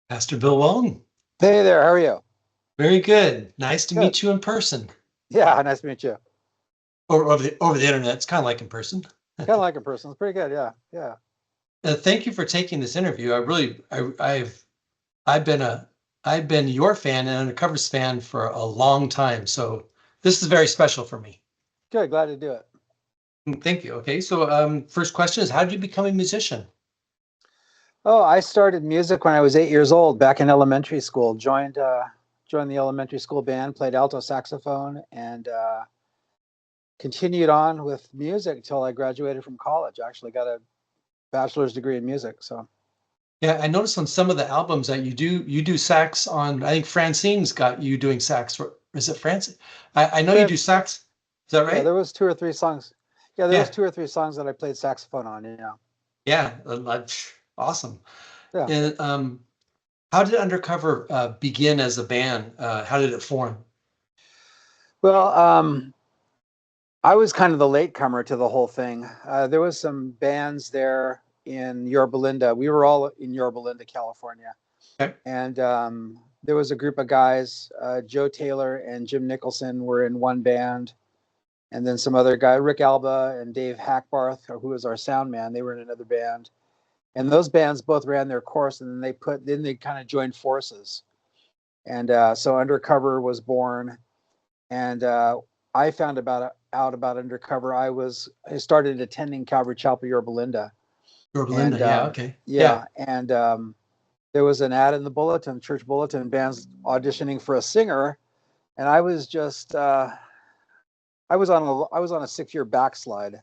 Pastor Bill Walden. Hey there, how are you? Very good. Nice to Good. meet you in person. Yeah, nice to meet you. Or over the internet. It's kind of like in person. Kind of like in person. It's pretty good. Yeah, yeah. Thank you for taking this interview. I've been I've been your fan and Undercover's fan for a long time. So this is very special for me. Good. Glad to do it. Thank you. Okay. So first question is, how did you become a musician? Oh, I started music when I was 8 years old, back in elementary school. Joined the elementary school band, played alto saxophone, and continued on with music until I graduated from college. I actually got a bachelor's degree in music. So Yeah, I noticed on some of the albums that you do sax on. I think Francine's got you doing sax. Is it Francine? I know you Fran- do sax. Is that yeah, right? there was two or three songs. Yeah, there was Yeah. 2 or 3 songs that I played saxophone on. Yeah, Yeah, awesome. yeah. And how did Undercover begin as a band? How did it form? Well, I was kind of the latecomer to the whole thing. There was some bands there in Yorba Linda. We were all in Yorba Linda, California, Okay. and there was a group of guys. Joe Taylor and Jim Nicholson were in one band, and then some other guy, Rick Alba and Dave Hackbarth, who was our sound man. They were in another band, and those bands both ran their course, and then they kind of joined forces, and so Undercover was born, and I found out about Undercover. I started attending Calvary Chapel, Yorba Linda, Or and Belinda, yeah, okay. Yeah. yeah, and there was an ad in the bulletin, church bulletin, bands auditioning for a singer, and I was on a 6 year backslide,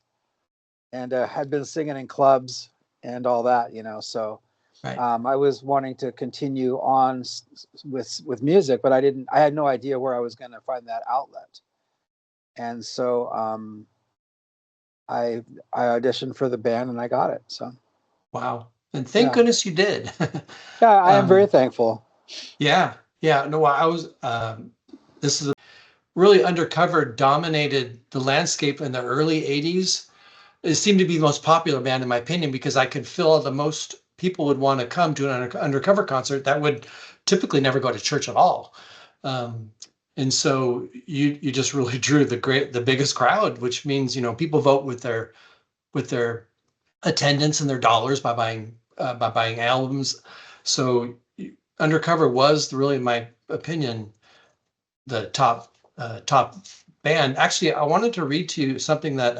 and had been singing in clubs and all that, So Right. I was wanting to continue on with music, but I had no idea where I was going to find that outlet, and so I auditioned for the band and I got it. So Wow. And thank yeah, goodness you did. yeah, I am very um, thankful. yeah, yeah. No, I was this is really Undercover dominated the landscape in the early 80s. It seemed to be the most popular band in my opinion because I could feel the most people would want to come to an Undercover concert that would typically never go to church at all. Um, and so you just really drew the biggest crowd, which means people vote with their attendance and their dollars by buying albums. So Undercover was really, in my opinion, the top band. Actually, I wanted to read to you something that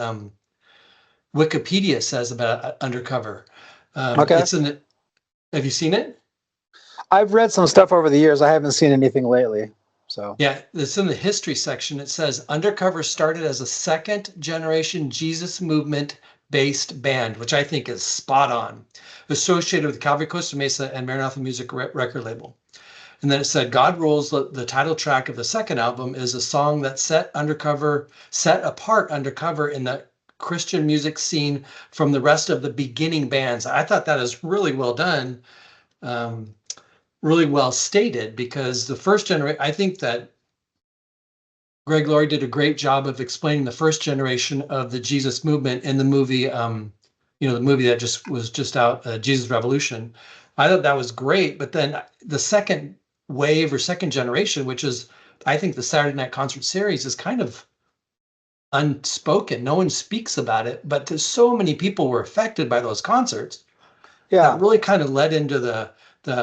Wikipedia says about Undercover. Okay, It's in. Have you seen it? I've read some stuff over the years. I haven't seen anything lately. So Yeah, it's in the history section. It says Undercover started as a second generation Jesus movement based band, which I think is spot on, associated with the Calvary Costa Mesa and Maranatha Music record label. And then it said God Rules, the title track of the second album, is a song that set apart Undercover in the Christian music scene from the rest of the beginning bands. I thought that is really well done, um, really well stated, because the first generation, I think that Greg Laurie did a great job of explaining the first generation of the Jesus movement in the movie, the movie that just out, Jesus Revolution. I thought that was great, but then the second wave or second generation, which is, I think, the Saturday Night Concert series, is kind of unspoken. No one speaks about it, but there's so many people were affected by those concerts that yeah, really kind of led into the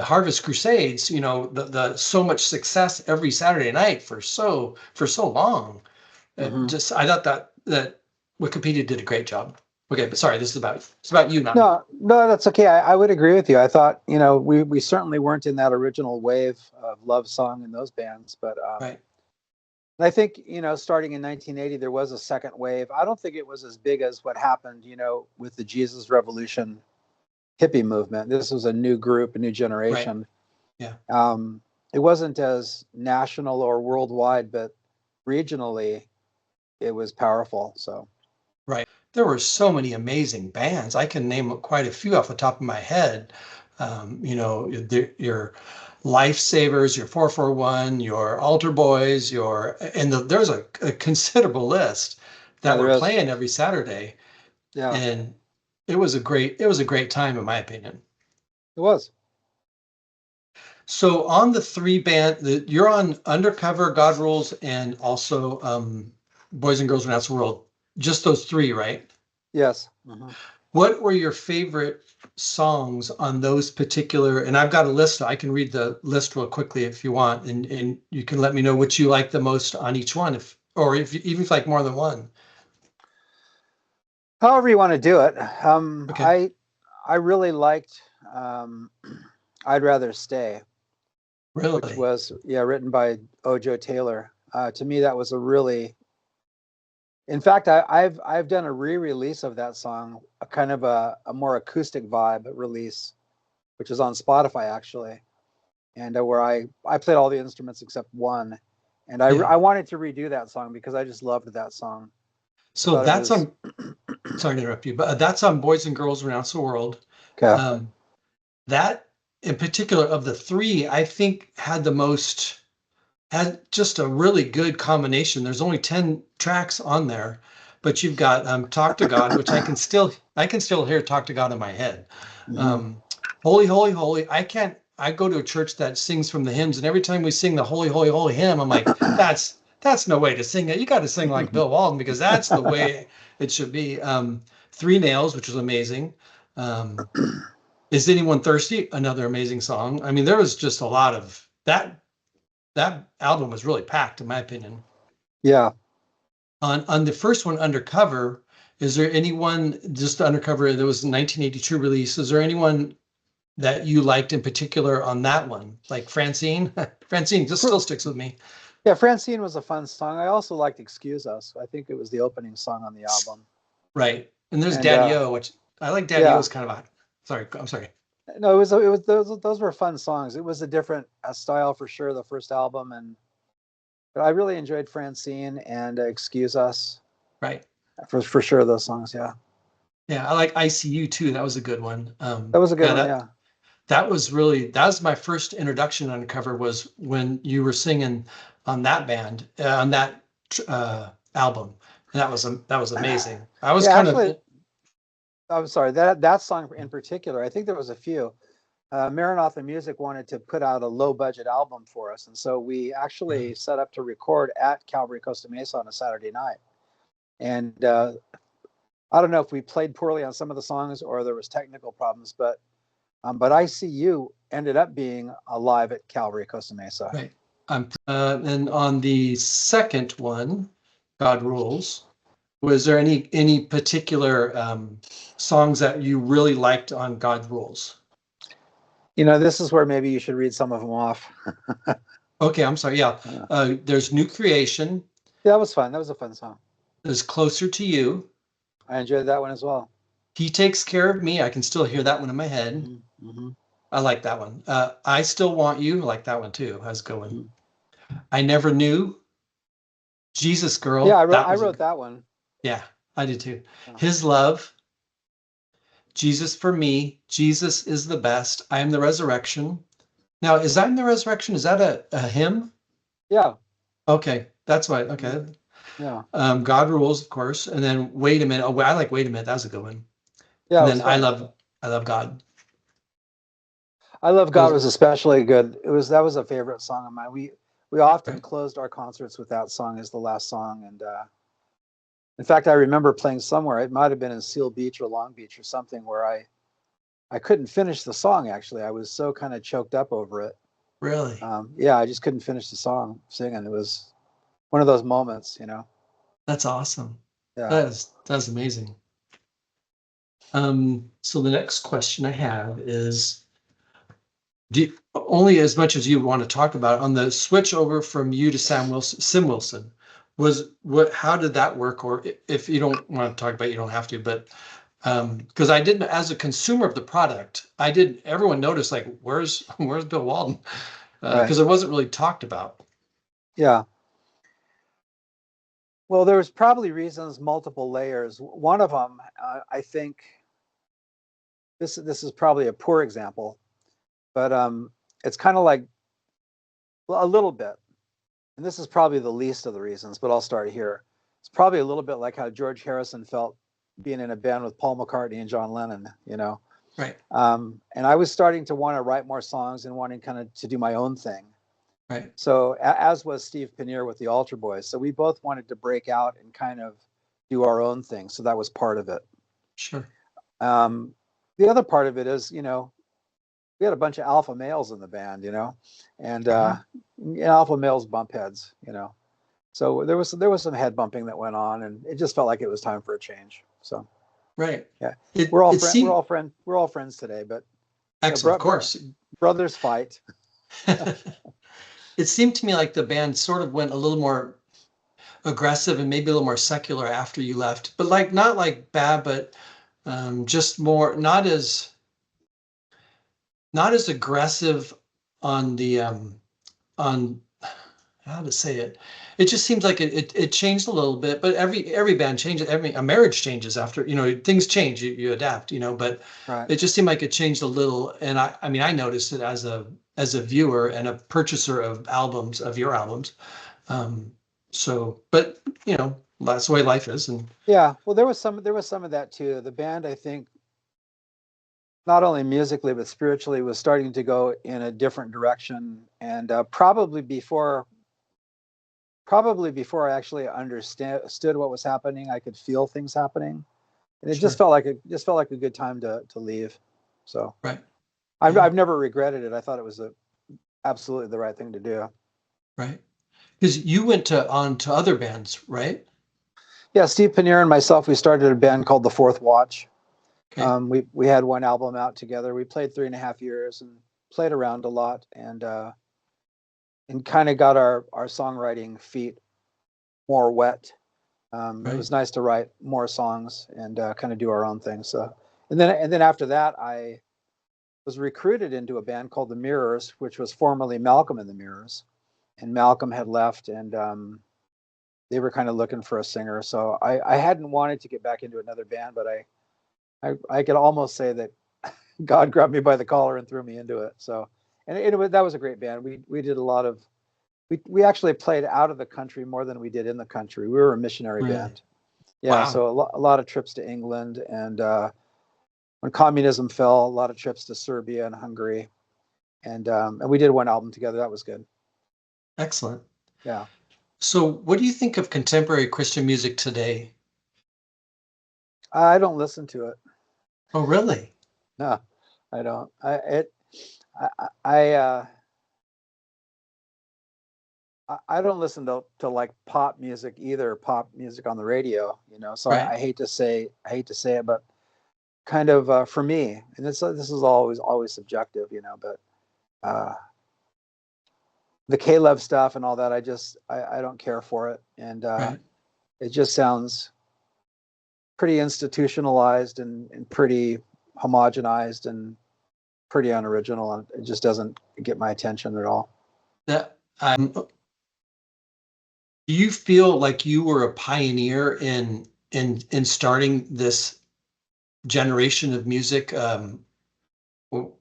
Harvest Crusades. The so much success every Saturday night for so long. hmm Just I thought that Wikipedia did a great job. Okay, but sorry, this is about you, not me. no, no, that's okay. I would agree with you. I thought we certainly weren't in that original wave of love song in those bands, but Right, I think starting in 1980 there was a second wave. I don't think it was as big as what happened with the Jesus Revolution hippie movement. This was a new group, a new right, generation. yeah, It wasn't as national or worldwide, but regionally, it was powerful. So, right. There were so many amazing bands. I can name quite a few off the top of my head. Your Lifesavers, your 441, your Altar Boys, there's a considerable list yeah, that there were is. playing every Saturday, Yeah, and it was a great time in my opinion. it was. So on the three band, you're on Undercover, God Rules, and also Boys and Girls Renounce the World. Just those three, right? Yes. Mhm. What were your favorite songs on those particular? And I've got a list. I can read the list real quickly if you want, and you can let me know which you like the most on each one, if even if you like more than one. However you want to do it. Okay, I really liked I'd Rather Stay, which really? was written by Ojo Taylor. To me, that was a really, in fact, I've done a re-release of that song, a kind of a more acoustic vibe release, which is on Spotify actually, and where I played all the instruments except one, and Yeah. I wanted to redo that song because I just loved that song. I So thought it that's was on. Sorry to interrupt you, but that's on Boys and Girls Renounce the World. okay. Um, that in particular of the three, I think had just a really good combination. There's only 10 tracks on there, but you've got Talk to God, which I can still hear Talk to God in my head. Mhm. Um, Holy, Holy, Holy. I go to a church that sings from the hymns, and every time we sing the Holy, Holy, Holy hymn, I'm like, that's no way to sing it. You got to sing like Bill Walden because that's the way it should be. Three Nails, which was amazing. Um, is Anyone Thirsty? Another amazing song. I mean, there was just a lot of that album was really packed, in my opinion. Yeah. On the first one, Undercover, is there anyone just Undercover? There was a 1982 release. Is there anyone that you liked in particular on that one? Like Francine? Francine just Fr- still sticks with me. Yeah, Francine was a fun song. I also liked Excuse Us. I think it was the opening song on the album. Right. And there's And Daddy O, which I like Daddy O yeah, is kind of a sorry, I'm sorry. no, it was those were fun songs. It was a different style for sure. The first album, and but I really enjoyed Francine and Excuse Us Right. for sure. Those songs, yeah, Yeah, I like ICU too. That was a good one. that was a good Yeah, one. Yeah, that was my first introduction on Uncover was when you were singing on that band on that album. And that was amazing. I was yeah. kind Actually, of I'm sorry that song in particular. I think there was a few. Maranatha Music wanted to put out a low budget album for us, and so we actually set up to record at Calvary Costa Mesa on a Saturday night. And I don't know if we played poorly on some of the songs or there was technical problems, but ICU ended up being alive at Calvary Costa Mesa. right. And on the second one, God Rules, was there any particular songs that you really liked on God Rules? You know, this is where maybe you should read some of them off. Okay, I'm sorry. Yeah, Uh, there's New Creation. yeah, that was fun. That was a fun song. There's Closer to You. I enjoyed that one as well. He Takes Care of Me. I can still hear that one in my head. Mm-hmm, mm-hmm, I like that one. I Still Want You. I like that one too. How's it going? mm-hmm. I Never Knew. Jesus Yeah, Girl. That I was a wrote that one. yeah. I did too. Oh. His Love. Jesus for Me. Jesus is the best. I am the resurrection. Now, is I am the resurrection? Is that a hymn? Yeah, Okay, that's why. mm, Okay. yeah, God Rules, of course, and then Wait a Minute. Oh, I like Wait a Minute. That was a good one. yeah, And it then was fun. I Love God. I Love God Those was especially good. That was a favorite song of mine. We often right. closed our concerts with that song as the last song, and in fact, I remember playing somewhere. It might have been in Seal Beach or Long Beach or something where I couldn't finish the song. Actually, I was so kind of choked up over it. Really. Yeah, I just couldn't finish the song singing. It was one of those moments, you know. That's awesome. Yeah. That's amazing. So the next question I have is, only as much as you want to talk about on the switch over from you to Sim Wilson, how did that work? Or if you don't want to talk about it, you don't have to, but because I didn't, as a consumer of the product, everyone noticed like, where's Bill Walden? Right. Because it wasn't really talked about. Yeah. Well, there was probably reasons, multiple layers. One of them, I think, this is probably a poor example, but it's kind of like, well, a little bit, and this is probably the least of the reasons, but I'll start here. It's probably a little bit like how George Harrison felt being in a band with Paul McCartney and John Lennon, you know. Right. And I was starting to want to write more songs and wanting kind of to do my own thing. Right. So as was Steve Pannier with the Altar Boys. So we both wanted to break out and kind of do our own thing. So that was part of it. Sure. The other part of it is, we had a bunch of alpha males in the band, and alpha males bump heads, So there was some head bumping that went on, and it just felt like it was time for a change. So Right. yeah, It we're all it seemed we're all friends today, but excellent, of course. brothers fight. It seemed to me like the band sort of went a little more aggressive and maybe a little more secular after you left, but like not like bad, but just more not as aggressive on the on how to say it. It just seems like it changed a little bit, but every band changes. A marriage changes after, things change, you adapt, but Right. it just seemed like it changed a little. And I mean, I noticed it as a viewer and a purchaser of your albums. So, but that's the way life is. And Yeah, well, there was some of that too. The band, I think, not only musically but spiritually, was starting to go in a different direction, and probably before I actually understood what was happening, I could feel things happening, and it just sure. felt like a good time to leave. So Right. I've Yeah. I've never regretted it. I thought it was absolutely the right thing to do. Right. Because you went on to other bands, right? Yeah, Steve Pannier and myself, we started a band called The Fourth Watch. Okay. We had one album out together. We played 3.5 years and played around a lot, and kind of got our songwriting feet more wet. It Right. was nice to write more songs and kind of do our own thing. So, and then after that, I was recruited into a band called the Mirrors, which was formerly Malcolm and the Mirrors, and Malcolm had left, and they were kind of looking for a singer. So I hadn't wanted to get back into another band, but I could almost say that God grabbed me by the collar and threw me into it. So, and that was a great band. We did a lot of we actually played out of the country more than we did in the country. We were a missionary Really? band. Yeah, Wow. so a lot of trips to England, and when communism fell, a lot of trips to Serbia and Hungary, and we did one album together. That was good. Excellent. Yeah, So, what do you think of contemporary Christian music today? I don't listen to it. Oh, really? No, I don't. I I don't listen to like pop music either, pop music on the radio, So Right. I hate to say it, but kind of for me, and this is always subjective, but uh, the Caleb stuff and all that, I don't care for it, and Right. it just sounds pretty institutionalized and pretty homogenized and pretty unoriginal, and it just doesn't get my attention at all. That Do you feel like you were a pioneer in starting this generation of music? Well,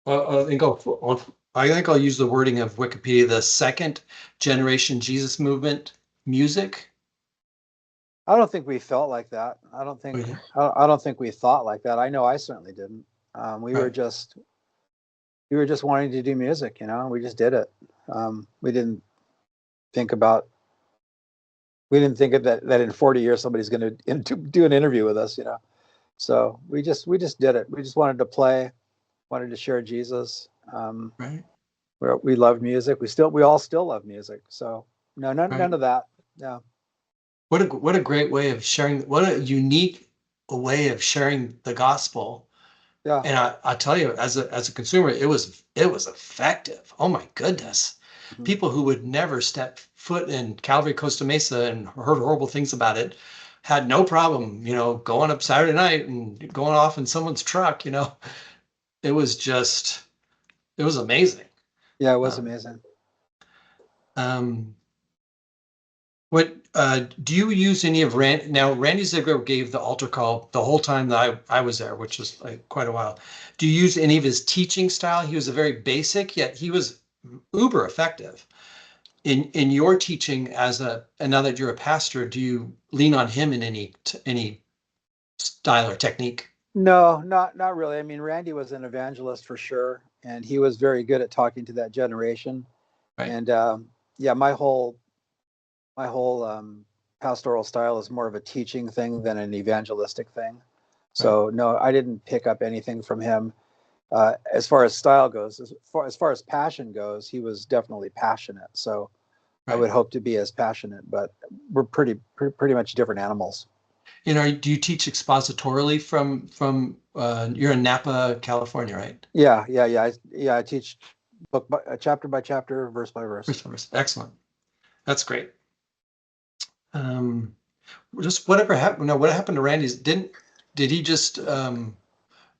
I think I'll use the wording of Wikipedia, the second generation Jesus movement music. I don't think we felt like that. I don't Oh, think yeah. I don't think we thought like that. I know I certainly didn't. Right. We were just wanting to do music, We just did it. We didn't think about we didn't think of that in 40 years somebody's going to do an interview with us, So we just did it. We just wanted to play, wanted to share Jesus. Right. We loved music. We all still love music. So no, none Right. of that. No. What a great way of sharing. What a unique way of sharing the gospel. Yeah. And I tell you, as a consumer, it was effective. Oh my goodness. Mhm. People who would never step foot in Calvary Costa Mesa and heard horrible things about it had no problem, going up Saturday night and going off in someone's truck. It was just, it was amazing. Yeah, it was Um, amazing. um, what do you use any of Rand? Now, Randy Ziegler gave the altar call the whole time that I was there, which was like quite a while. Do you use any of his teaching style? He was a very basic, yet he was uber effective in your teaching and now that you're a pastor, do you lean on him in any style or technique? No, not really. I mean, Randy was an evangelist for sure, and he was very good at talking to that generation. Right. And yeah, my whole pastoral style is more of a teaching thing than an evangelistic thing. Right. So no, I didn't pick up anything from him. As far as style goes, as far as passion goes, he was definitely passionate. So I Right. would hope to be as passionate, but we're pretty much different animals. Do you teach expositorily from you're in Napa, California, right? Yeah. I teach chapter by chapter, verse by verse. First service. Excellent. That's great. Um, just whatever happened. No, what happened to Randy's? Did he just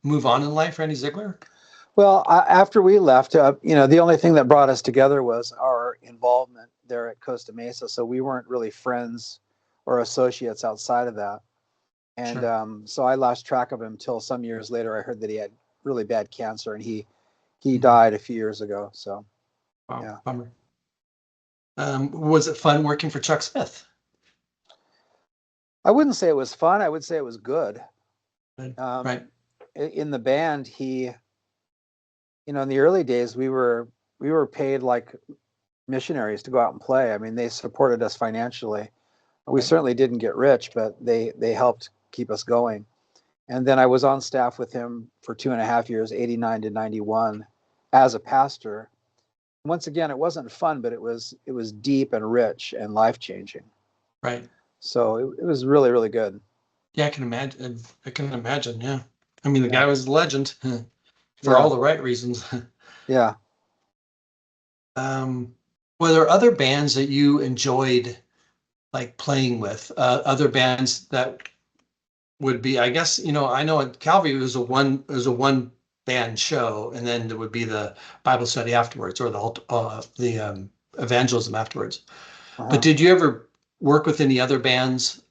move on in life, Randy Ziegler? Well, after we left, the only thing that brought us together was our involvement there at Costa Mesa. So we weren't really friends or associates outside of that. And Sure. so I lost track of him till some years later. I heard that he had really bad cancer, and he Mhm. died a few years ago. So Wow, yeah, bummer. Was it fun working for Chuck Smith? I wouldn't say it was fun. I would say it was good. Right. Um, Right. in the band, in the early days, we were paid like missionaries to go out and play. I mean, they supported us financially. We Right. certainly didn't get rich, but they helped keep us going. And then I was on staff with him for 2.5 years, 89 to 91, as a pastor. Once again, it wasn't fun, but it was deep and rich and life changing. Right. So it was really, really good. Yeah, I can imagine. I can imagine. Yeah. I mean, the Yeah, guy was a legend for all yeah, the right reasons. yeah. Um, were there other bands that you enjoyed like playing with? Other bands that would be, I guess, I know at Calvary it was a one band show, and then there would be the Bible study afterwards, or the evangelism afterwards. But Uh-huh. did you ever work with any other bands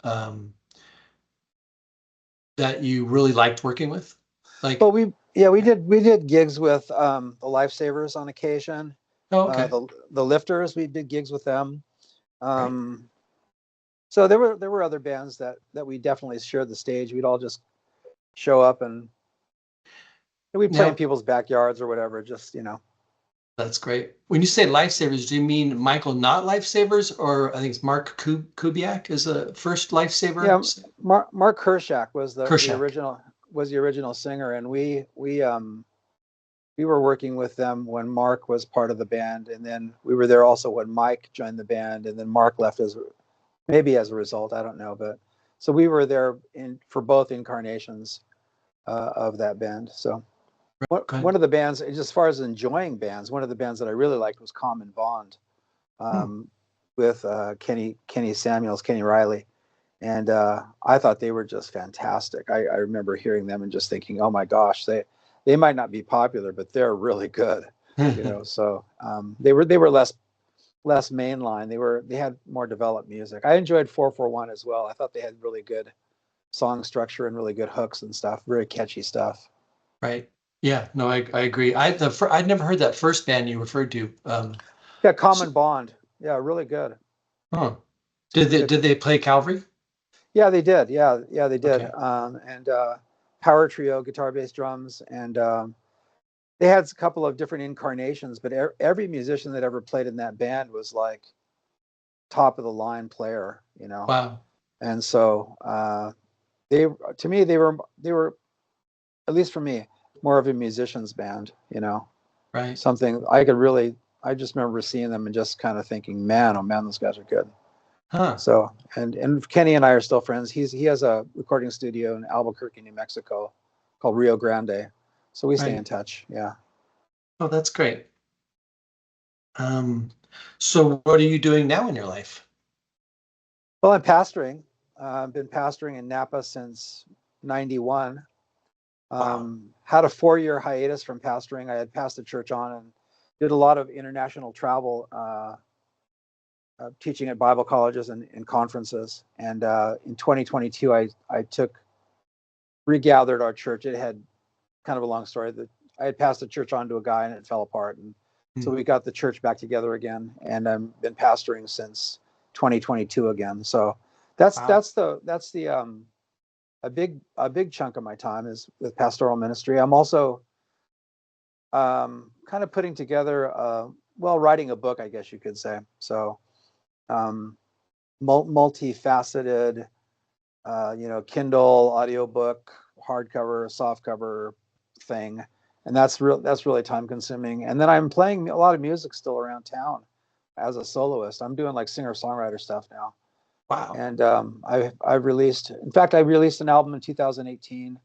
that you really liked working with? Well, Like, we did gigs with the Lifesavers on occasion. oh, okay, The Lifters, we did gigs with them. right, Um, so there were other bands that we definitely shared the stage. We'd all just show up and we'd play in now people's backyards or whatever. Just. that's great. When you say lifesavers, do you mean Michael not lifesavers, or I think it's Mark Kubiak is the first lifesaver? Yeah, Mark Kershak Kershak, was the original singer, and we were working with them when Mark was part of the band, and then we were there also when Mike joined the band, and then Mark left as maybe as a result, I don't know, but so we were there in for both incarnations of that band. So one good. of the bands, as far as enjoying bands, one of the bands that I really liked was Common Bond, Hmm. um, with Kenny Samuels, Kenny Riley. And I thought they were just fantastic. I remember hearing them and just thinking, oh my gosh, they might not be popular, but they're really good. So they were less mainline. They had more developed music. I enjoyed 441 as well. I thought they had really good song structure and really good hooks and stuff. Very catchy stuff. Right. Yeah, no, I agree. I'd never heard that first band you referred to. Yeah, So, Common Bond. Yeah, really good. huh. Did they Yeah, did they play Calvary? yeah, they did. Yeah, they did. Okay. And power trio, guitar, bass, drums, and they had a couple of different incarnations, but every musician that ever played in that band was like top of the line player. Wow. And so they, to me, they were, at least for me, more of a musician's band. Right. Something I just remember seeing them and just kind of thinking, man, oh man, those guys are good. Huh. So, and Kenny and I are still friends. He has a recording studio in Albuquerque, New Mexico, called Rio Grande. So we stay in Right. touch. Yeah. Oh, that's great. Um, so what are you doing now in your life? Well, I'm pastoring. I've been pastoring in Napa since '91. Wow. Had a 4-year hiatus from pastoring. I had passed the church on and did a lot of international travel, teaching at Bible colleges and conferences. And in 2022, I regathered our church. It had kind of a long story that I had passed the church on to a guy and it fell apart. And Hmm. so we got the church back together again. And I've been pastoring since 2022 again. So that's Wow. that's the a big chunk of my time is with pastoral ministry. I'm also kind of putting together, writing a book, I guess you could say. So um, multifaceted, Kindle audiobook, hardcover, softcover thing, and that's really time consuming. And then I'm playing a lot of music still around town as a soloist. I'm doing like singer songwriter stuff now. Wow. And I've released, in fact, I released an album in 2018.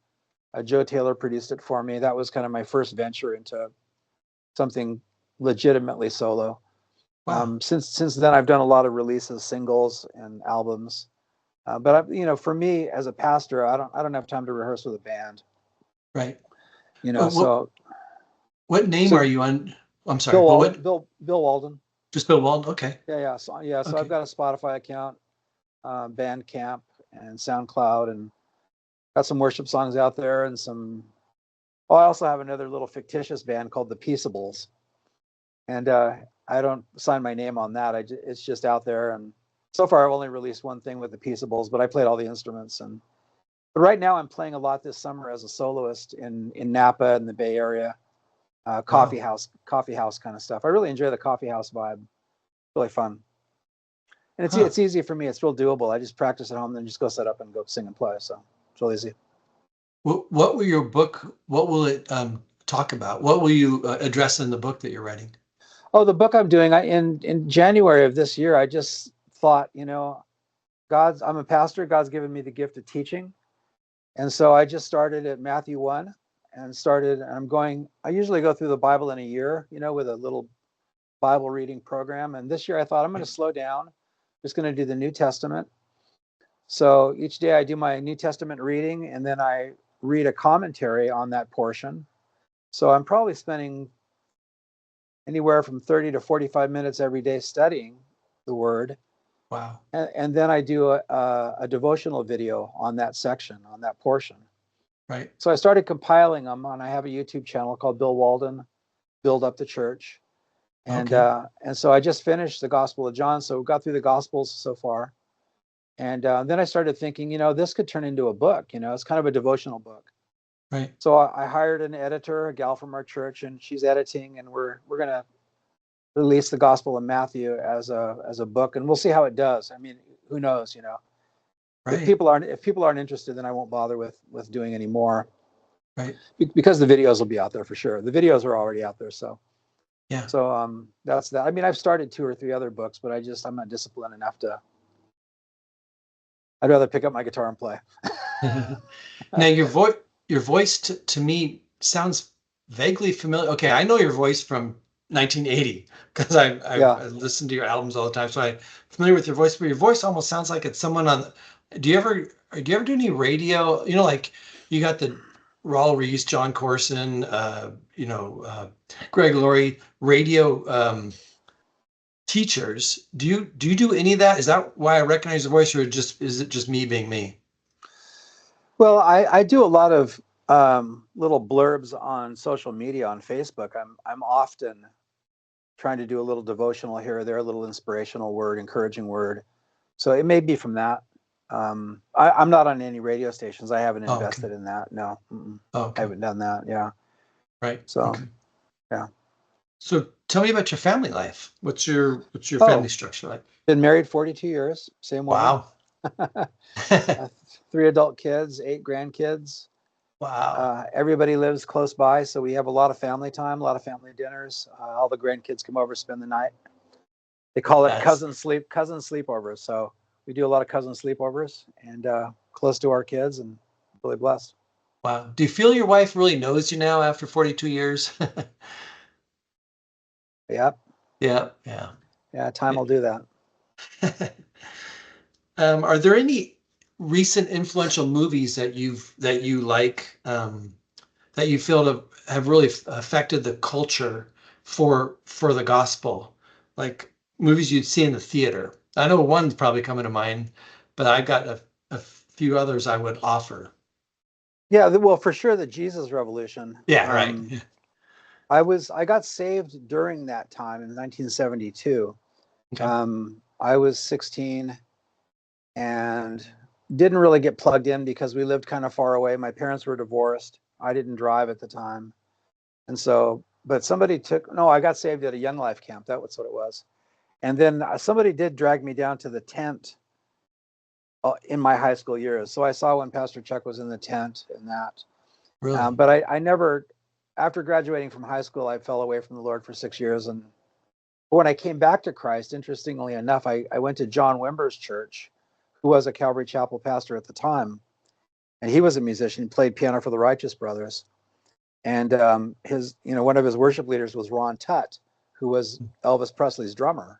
Joe Taylor produced it for me. That was kind of my first venture into something legitimately solo. Wow. Since then, I've done a lot of releases, singles and albums. But for me as a pastor, I don't have time to rehearse with a band. Right. What So what name are so you on? I'm sorry, Bill but Walden, what? Bill Walden. Just Bill Walden. Okay. So I've Okay. got a Spotify account, Bandcamp, and SoundCloud, and got some worship songs out there, and some. Oh, I also have another little fictitious band called the Peaceables, and I don't sign my name on that. It's just out there, and so far I've only released one thing with the Peaceables, but I played all the instruments. And but right now I'm playing a lot this summer as a soloist in Napa and the Bay Area, coffee Wow. house kind of stuff. I really enjoy the coffee house vibe. Really fun, and it's Huh. it's easy for me. It's real doable. I just practice at home, then just go set up and go sing and play. So it's real easy. What will your book? What will it talk about? What will you address in the book that you're writing? Oh, the book I'm doing, in January of this year, I just thought, I'm a pastor. God's given me the gift of teaching. And so I just started at Matthew 1 I usually go through the Bible in a year, with a little Bible reading program. And this year I thought I'm going to slow down, just going to do the New Testament. So each day I do my New Testament reading, and then I read a commentary on that portion. So I'm probably spending anywhere from 30 to 45 minutes every day studying the word. Wow. And then I do a devotional video on that section, on that portion. Right. So I started compiling them, and I have a YouTube channel called Bill Walden, Build Up the Church. Okay. And so I just finished the Gospel of John. So we got through the Gospels so far. And then I started thinking, this could turn into a book. It's kind of a devotional book. Right. So I hired an editor, a gal from our church, and she's editing, and we're going to release the Gospel of Matthew as a book, and we'll see how it does. I mean, who knows? If Right. people aren't interested, then I won't bother with doing any more, Right. because the videos will be out there for sure. The videos are already out there, so Yeah. that's that. I mean, I've started 2 or 3 other books, but I'm not disciplined enough to. I'd rather pick up my guitar and play. Now your voice to me sounds vaguely familiar. Okay, I know your voice from 1980 because Yeah. I listen to your albums all the time, so I'm familiar with your voice. But your voice almost sounds like it's someone on. Do you ever do any radio? Like you got the Raul Reese, John Corson, Greg Laurie radio teachers. Do you do any of that? Is that why I recognize the voice, or is it just me being me? Well, I do a lot of little blurbs on social media, on Facebook. I'm often trying to do a little devotional here or there, a little inspirational word, encouraging word. So it may be from that. I'm not on any radio stations. I haven't Oh, okay. invested in that. No, Oh, I okay. haven't done that. Yeah. Right. So, Okay. yeah. So tell me about your family life. What's your family Oh, structure like? been married 42 years. Same woman. Wow. 3 adult kids, 8 grandkids. Wow. Everybody lives close by, so we have a lot of family time, a lot of family dinners. All the grandkids come over, spend the night. They call it That's cousin sleepovers. So we do a lot of cousin sleepovers, and close to our kids, and really blessed. wow. Do you feel your wife really knows you now after 42 years? Yeah, Yeah. Yeah. yeah. Time will do that. Are there any recent influential movies that you like that you feel have really affected the culture for the gospel, like movies you'd see in the theater? I know one's probably coming to mind, but I got a few others I would offer. Yeah, well, for sure, the Jesus Revolution. Yeah, right. Yeah. I got saved during that time in 1972. Okay. I was 16, and didn't really get plugged in because we lived kind of far away. My parents were divorced. I didn't drive at the time. And so, but I got saved at a Young Life camp. That was what it was. And then somebody did drag me down to the tent in my high school years. So I saw when Pastor Chuck was in the tent and that. Really? But I never, after graduating from high school, I fell away from the Lord for 6 years. And when I came back to Christ, interestingly enough, I went to John Wimber's church, who was a Calvary Chapel pastor at the time. And he was a musician. He played piano for the Righteous Brothers. And one of his worship leaders was Ron Tutt, who was Elvis Presley's drummer.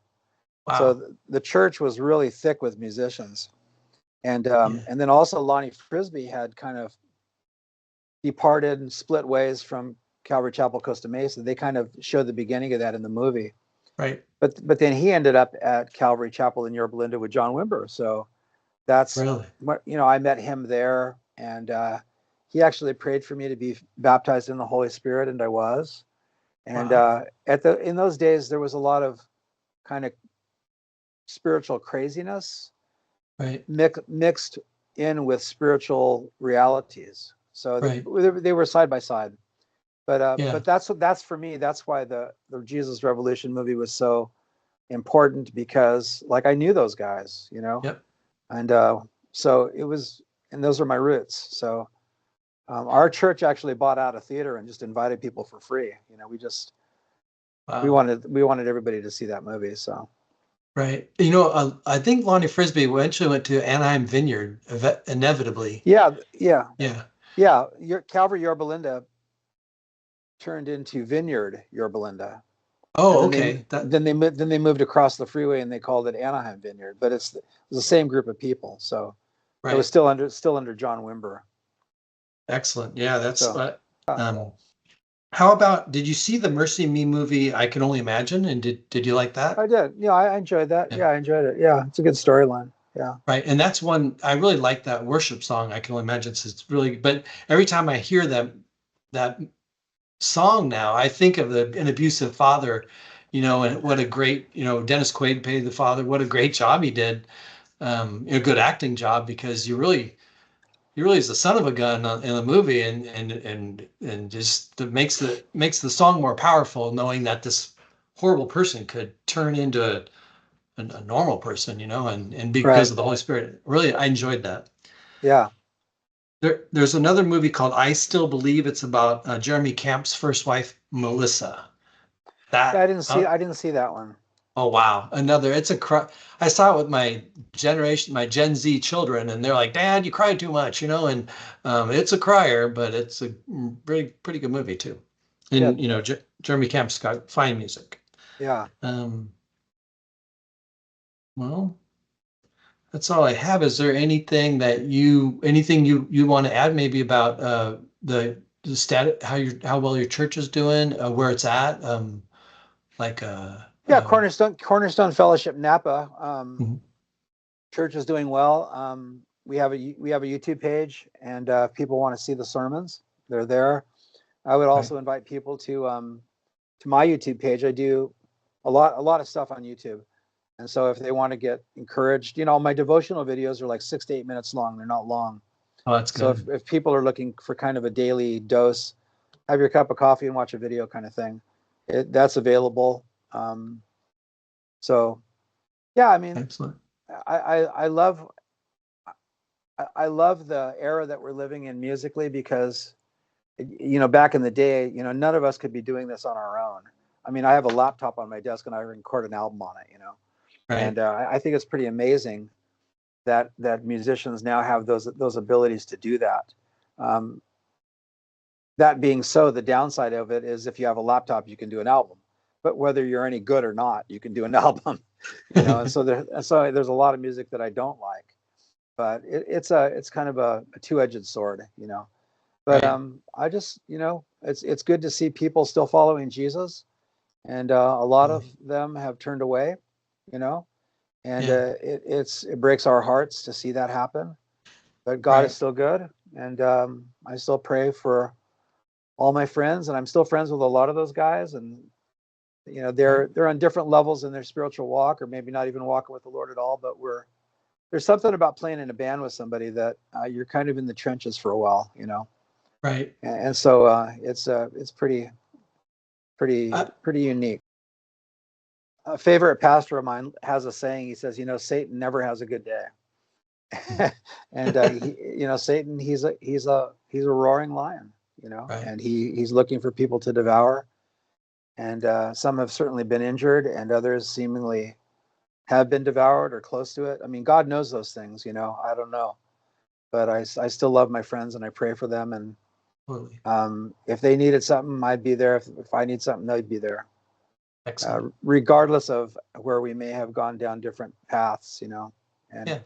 Wow. So the church was really thick with musicians. And then also Lonnie Frisbee had kind of departed and split ways from Calvary Chapel, Costa Mesa. They kind of showed the beginning of that in the movie. Right. But then he ended up at Calvary Chapel in Yorba Linda with John Wimber. So that's Really? I met him there, and he actually prayed for me to be baptized in the Holy Spirit, and I was. And Wow. in those days, there was a lot of kind of spiritual craziness, Right. mixed in with spiritual realities. So Right. they were side by side. But Yeah. that's for me. That's why the Jesus Revolution movie was so important, because like I knew those guys, Yep. and so it was, and those are my roots. So our church actually bought out a theater and just invited people for free. We just we Wow. wanted everybody to see that movie. So Right. I think Lonnie Frisbee eventually went to Anaheim Vineyard, inevitably. yeah, Yeah. Your Calvary Yorba Linda turned into Vineyard Yorba Linda. And Oh, then okay. they moved across the freeway and they called it Anaheim Vineyard, but it was the same group of people. So it was Right. still under John Wimber. Excellent. Yeah, that's So um how about, did you see the Mercy Me movie, I Can Only Imagine? And did you like that? I did. Yeah, I enjoyed that. Yeah. Yeah, I enjoyed it. Yeah, it's a good storyline. Yeah. Right. And that's one I really like, that worship song, I Can Only Imagine. It's really, but every time I hear that song now, I think of an abusive father, and what a great, Dennis Quaid played the father. What a great job he did. A good acting job, because he really is the son of a gun in the movie, and just makes the song more powerful, knowing that this horrible person could turn into a normal person, and because Right. of the Holy Spirit. Really, I enjoyed that. Yeah. There's another movie called I Still Believe. It's about Jeremy Camp's first wife, Melissa. Yeah, That I didn't see that one. Oh wow, it's a cry. I saw it with my generation, my Gen Z children, and they're like, "Dad, you cried too much," and it's a crier, but it's a pretty good movie too. And Good. Jeremy Camp's got fine music. Yeah. Um, well, that's all I have. Is there anything you want to add, maybe about the status, how well your church is doing, where it's at, like Yeah, Cornerstone Fellowship Napa. mhm, Church is doing well. We have a YouTube page, and if people want to see the sermons, they're there. I would right, also invite people to my YouTube page. I do a lot of stuff on YouTube. And so if they want to get encouraged, my devotional videos are like 6 to 8 minutes long. They're not long. oh, that's So good. if people are looking for kind of a daily dose, have your cup of coffee and watch a video kind of thing, that's available. So yeah, I mean, Excellent. I love the era that we're living in musically, because back in the day, none of us could be doing this on our own. I mean, I have a laptop on my desk and I record an album on it, Right. and I think it's pretty amazing that musicians now have those abilities to do that. Um, that being so, the downside of it is if you have a laptop, you can do an album, but whether you're any good or not, you can do an album. And so there's a lot of music that I don't like, but it's kind of a two-edged sword. But Right. I just it's good to see people still following Jesus, and a lot of them have turned away, you know, and Yeah. it breaks our hearts to see that happen. But God is Right. still good, and I still pray for all my friends, and I'm still friends with a lot of those guys, and Right. they're on different levels in their spiritual walk, or maybe not even walking with the Lord at all, but there's something about playing in a band with somebody that you're kind of in the trenches for a while, Right. and so it's Uh, pretty unique. A favorite pastor of mine has a saying. He says, Satan never has a good day. And Satan, he's a roaring lion, right. and he's looking for people to devour. And some have certainly been injured, and others seemingly have been devoured or close to it. I mean, God knows those things. I don't know, but I still love my friends and I pray for them. And Totally. if they needed something, I'd be there. If I need something, they'd be there. Excellent. Regardless of where we may have gone down different paths, and Yeah.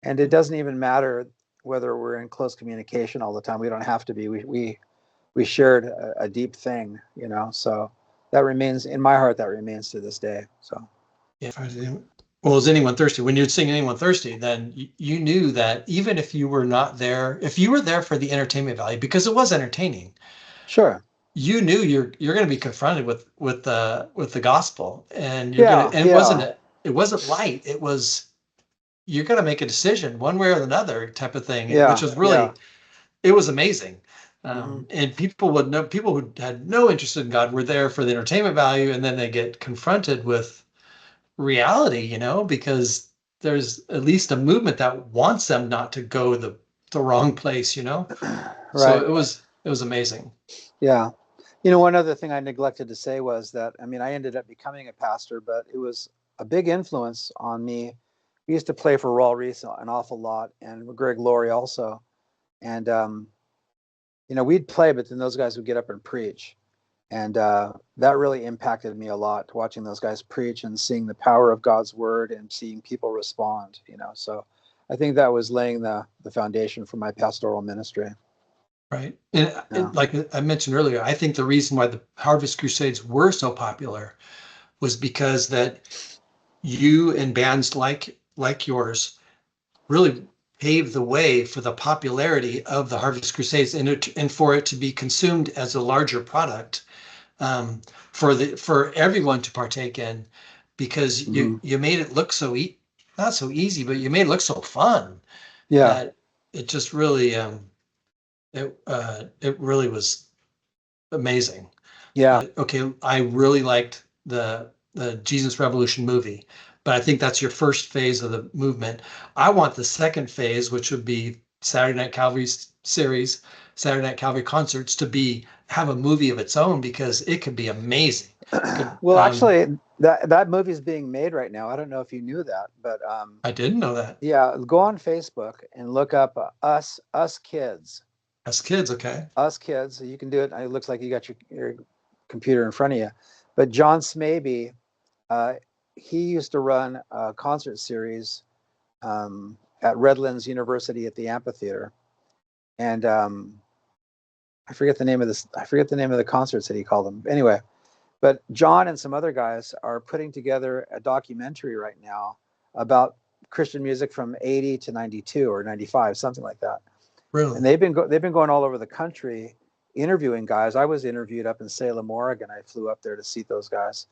and it doesn't even matter whether we're in close communication all the time. We don't have to be. We shared a deep thing, so that remains in my heart. That remains to this day. So Yeah. Well, is anyone thirsty? When you'd sing Anyone Thirsty, then you knew that even if you were not there, if you were there for the entertainment value, because it was entertaining, sure. you knew you're going to be confronted with the gospel, and Yeah, and yeah, it wasn't light. It was, you're going to make a decision one way or another type of thing, which yeah, was yeah. really, it was amazing. Hmm. And people who had no interest in God were there for the entertainment value, and then they get confronted with reality, because there's at least a movement that wants them not to go the wrong place. So Right. it was amazing. Yeah. One other thing I neglected to say was that, I mean, I ended up becoming a pastor, but it was a big influence on me. We used to play for Raul Reese an awful lot, and Greg Laurie also. And, we'd play, but then those guys would get up and preach. And that really impacted me a lot, watching those guys preach and seeing the power of God's word and seeing people respond. So I think that was laying the foundation for my pastoral ministry. Right. And Yeah. like I mentioned earlier, I think the reason why the Harvest Crusades were so popular was because that you and bands like yours really paved the way for the popularity of the Harvest Crusades, and for it to be consumed as a larger product, for everyone to partake in, because Hmm. you made it look not so easy, but you made it look so fun Yeah. that it just really it really was amazing. Yeah. Okay, I really liked the Jesus Revolution movie, but I think that's your first phase of the movement. I want the second phase, which would be Saturday Night Calvary series, Saturday Night Calvary concerts, to have a movie of its own, because it could be amazing. It could. Well, actually, that movie is being made right now. I don't know if you knew that, but I didn't know that. yeah, go on Facebook and look up us kids, As kids, okay. us kids. You can do it. It looks like you got your computer in front of you. But John Smaby, uh, he used to run a concert series at Redlands University at the amphitheater, and I forget the name of this. I forget the name of the concerts that he called them. Anyway, but John and some other guys are putting together a documentary right now about Christian music from 80 to 92 or 95, something like that. And Really? they've been going all over the country interviewing guys. I was interviewed up in Salem, Oregon. I flew up there to see those guys.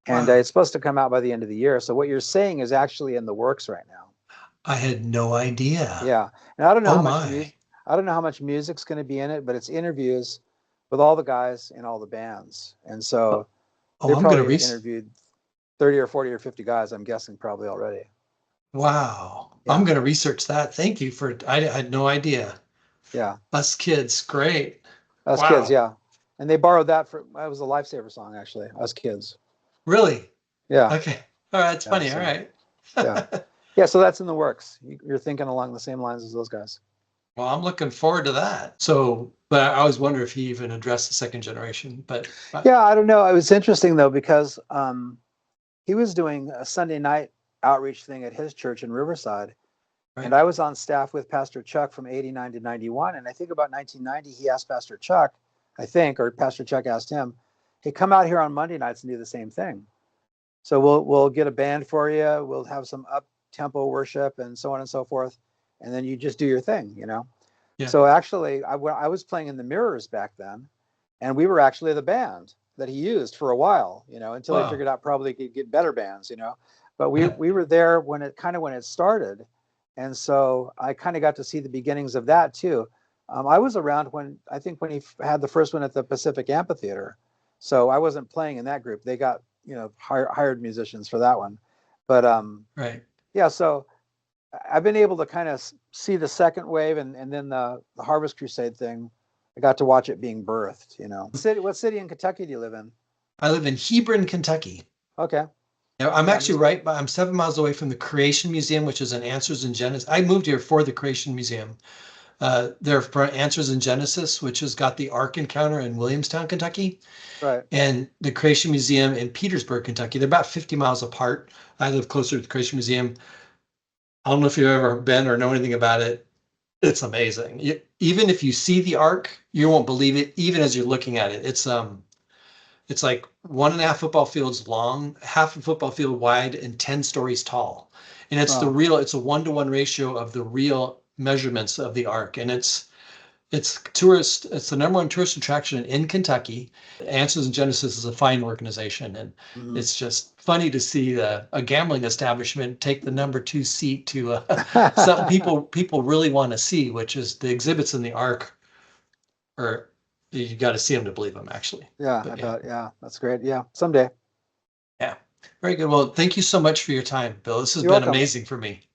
And Wow. it's supposed to come out by the end of the year. So what you're saying is actually in the works right now. I had no idea. Yeah. And I don't know Oh how much my. music I don't know how much music's going to be in it, but it's interviews with all the guys in all the bands. And Oh, so oh, they I'm gonna probably re interviewed 30 or 40 or 50 guys, I'm guessing, probably already. Wow. I'm Yeah. gonna research that. Thank you I had no idea. Yeah. Us kids, great. Us kids, Wow. yeah. And they borrowed that it was a Lifesaver song, actually. Us kids. Really? Yeah. Okay. All right. That's Yeah. funny. All So, right. yeah. Yeah. So that's in the works. You're thinking along the same lines as those guys. Well, I'm looking forward to that. So, but I always wonder if he even addressed the second generation. But Yeah. I don't know. It was interesting, though, because he was doing a Sunday night outreach thing at his church in Riverside. And right. I was on staff with Pastor Chuck from 89 to 91. And I think about 1990, he asked Pastor Chuck, or Pastor Chuck asked him, hey, come out here on Monday nights and do the same thing. So we'll get a band for you. We'll have some up tempo worship and so on and so forth. And then you just do your thing. Yeah. So actually, I was playing in the Mirrors back then, and we were actually the band that he used for a while, until he Wow. figured out probably he could get better bands. But we were there when it started. And so I kind of got to see the beginnings of that too. I was around when he had the first one at the Pacific Amphitheater. So I wasn't playing in that group. They got, hired musicians for that one. But Right. yeah, so I've been able to kind of see the second wave, and then the Harvest Crusade thing. I got to watch it being birthed. What city in Kentucky do you live in? I live in Hebron, Kentucky. Okay. Now, I'm Yeah. actually I'm 7 miles away from the Creation Museum, which is an Answers in Genesis. I moved here for the Creation Museum. They're for Answers in Genesis, which has got the Ark encounter in Williamstown, Kentucky, Right. and the Creation Museum in Petersburg, Kentucky. They're about 50 miles apart. I live closer to the Creation Museum. I don't know if you've ever been or know anything about it. It's amazing. Even if you see the Ark, you won't believe it, even as you're looking at it. It's like 1.5 football fields long, half a football field wide, and 10 stories tall. And it's Wow. it's a 1-to-1 ratio of the real measurements of the Ark. And it's the number one tourist attraction in Kentucky. Answers in Genesis is a fine organization, and Mhm. it's just funny to see a gambling establishment take the number 2 seat to something people really want to see, which is the exhibits in the Ark. Or you got to see them to believe them, actually. Yeah, I But bet. Yeah, that's great. Yeah, someday. yeah, very good. Well, thank you so much for your time, Bill. This has You're been welcome. amazing for me.